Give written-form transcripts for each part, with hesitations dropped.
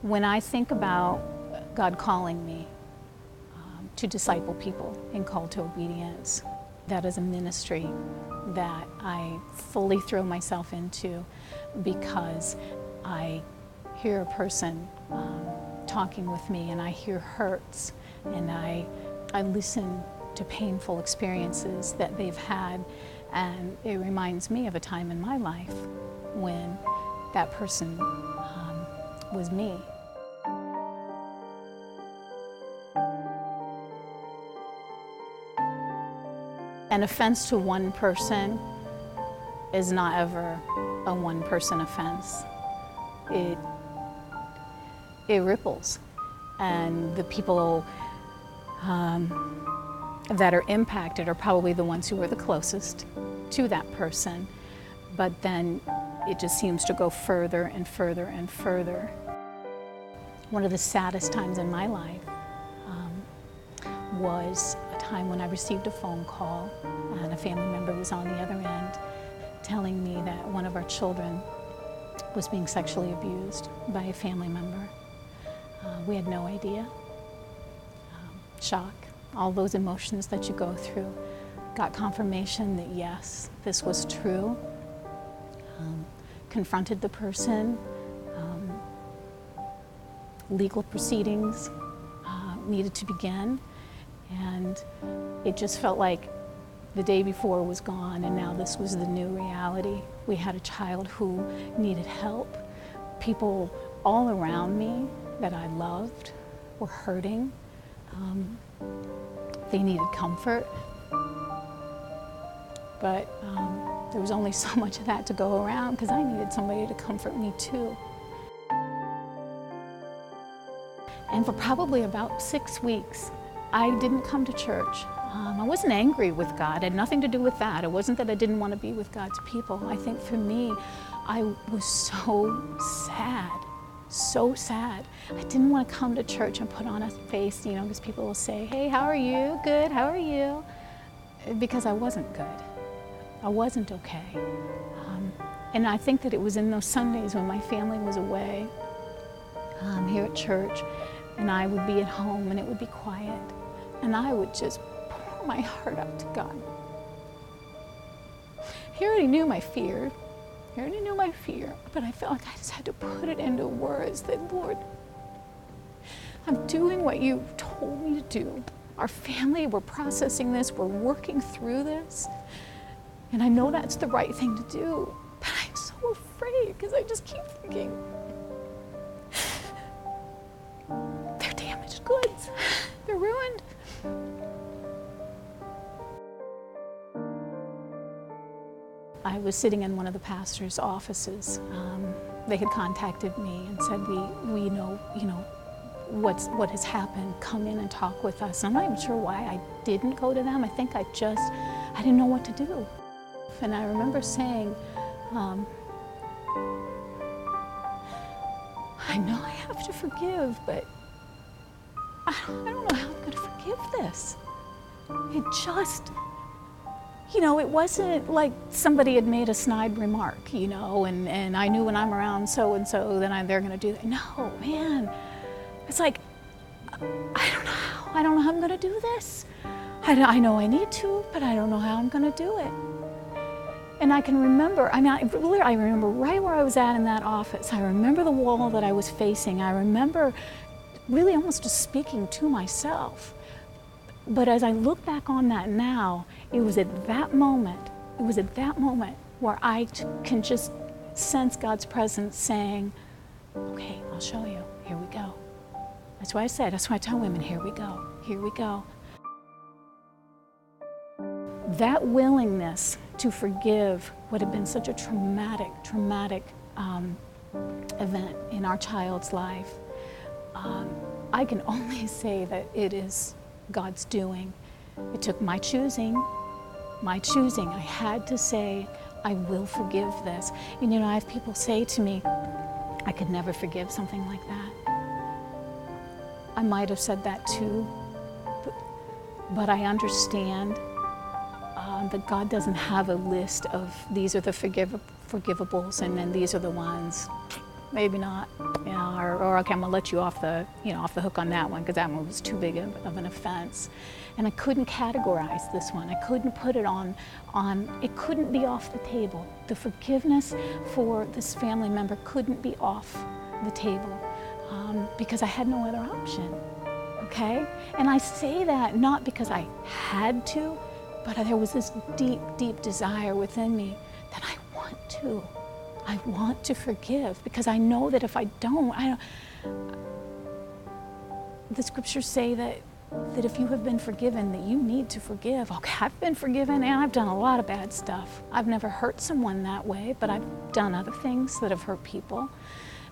When I think about God calling me to disciple people and call to obedience, that is a ministry that I fully throw myself into because I hear a person talking with me and I hear hurts and I listen to painful experiences that they've had, and it reminds me of a time in my life when that person was me. An offense to one person is not ever a one-person offense. It ripples, and the people that are impacted are probably the ones who are the closest to that person, but then it just seems to go further and further and further. One of the saddest times in my life was a time when I received a phone call and a family member was on the other end telling me that one of our children was being sexually abused by a family member. We had no idea. Shock, all those emotions that you go through. Got confirmation that yes, this was true. Confronted the person. Legal proceedings needed to begin, and it just felt like the day before was gone and now this was the new reality. We had a child who needed help. People all around me that I loved were hurting. They needed comfort, but there was only so much of that to go around because I needed somebody to comfort me too. And for probably about 6 weeks, I didn't come to church. I wasn't angry with God. It had nothing to do with that. It wasn't that I didn't want to be with God's people. I think for me, I was so sad. So sad. I didn't want to come to church and put on a face, because people will say, hey, how are you? Good, how are you? Because I wasn't good. I wasn't okay. And I think that it was in those Sundays when my family was away here at church, and I would be at home and it would be quiet, and I would just pour my heart out to God. He already knew my fear. I already knew my fear, but I felt like I just had to put it into words that, Lord, I'm doing what you told me to do. Our family, we're processing this, we're working through this, and I know that's the right thing to do, but I'm so afraid because I just keep thinking, they're damaged goods, they're ruined. I was sitting in one of the pastor's offices. They had contacted me and said, we know, what has happened. Come in and talk with us. I'm not even sure why I didn't go to them. I think I didn't know what to do. And I remember saying, I know I have to forgive, but I don't know how I'm going to forgive this. It just, it wasn't like somebody had made a snide remark, and I knew when I'm around so-and-so, then they're going to do that. No, man. It's like, I don't know how I'm going to do this. I know I need to, but I don't know how I'm going to do it. And I can remember, I remember right where I was at in that office. I remember the wall that I was facing. I remember really almost just speaking to myself. But as I look back on that now, it was at that moment where I can just sense God's presence saying, okay, I'll show you, here we go. That's why I tell women, here we go, here we go. That willingness to forgive what had been such a traumatic event in our child's life, I can only say that it is God's doing. It took my choosing. I had to say, I will forgive this. And I have people say to me, I could never forgive something like that. I might have said that too, but I understand that God doesn't have a list of these are the forgivables and then these are the ones maybe not, you know, or okay, I'm gonna let you off the, you know, off the hook on that one because that one was too big of an offense. And I couldn't categorize this one. I couldn't put it on, it couldn't be off the table. The forgiveness for this family member couldn't be off the table because I had no other option, okay? And I say that not because I had to, but there was this deep, deep desire within me that I want to forgive, because I know that if I don't, the scriptures say that if you have been forgiven, that you need to forgive. Okay, I've been forgiven and I've done a lot of bad stuff. I've never hurt someone that way, but I've done other things that have hurt people.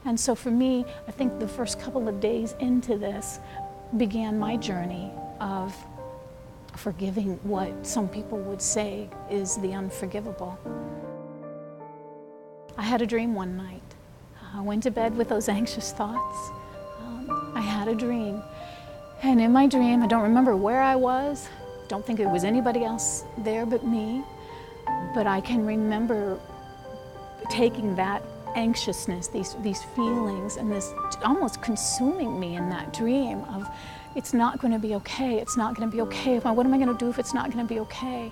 And so for me, I think the first couple of days into this began my journey of forgiving what some people would say is the unforgivable. I had a dream one night. I went to bed with those anxious thoughts. I had a dream. And in my dream, I don't remember where I was. Don't think it was anybody else there but me. But I can remember taking that anxiousness, these feelings, and this almost consuming me in that dream of, it's not going to be okay. It's not going to be okay. What am I going to do if it's not going to be okay?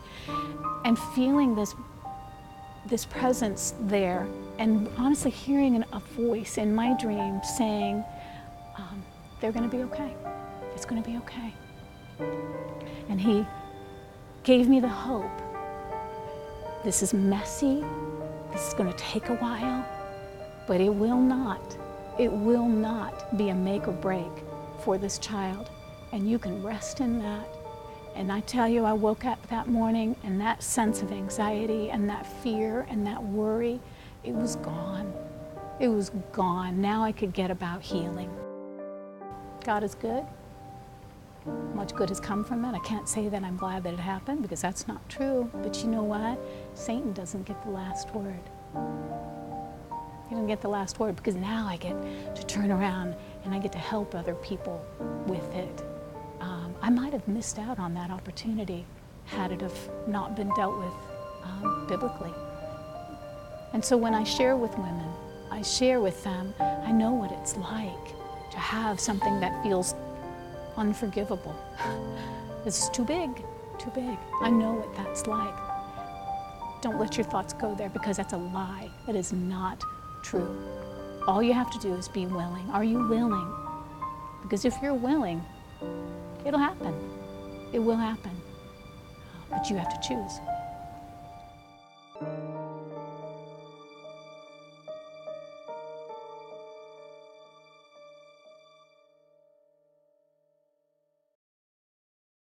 And feeling this presence there, and honestly hearing a voice in my dream saying, they're going to be okay. It's going to be okay. And he gave me the hope. This is messy. This is going to take a while, but it will not be a make or break for this child. And you can rest in that. And I tell you, I woke up that morning and that sense of anxiety and that fear and that worry, it was gone. It was gone. Now I could get about healing. God is good. Much good has come from it. I can't say that I'm glad that it happened, because that's not true. But you know what? Satan doesn't get the last word. He doesn't get the last word, because now I get to turn around and I get to help other people with it. I might have missed out on that opportunity had it have not been dealt with biblically. And so when I share with women, I share with them, I know what it's like to have something that feels unforgivable. It's too big, too big. I know what that's like. Don't let your thoughts go there, because that's a lie. That is not true. All you have to do is be willing. Are you willing? Because if you're willing, it'll happen. It will happen. But you have to choose.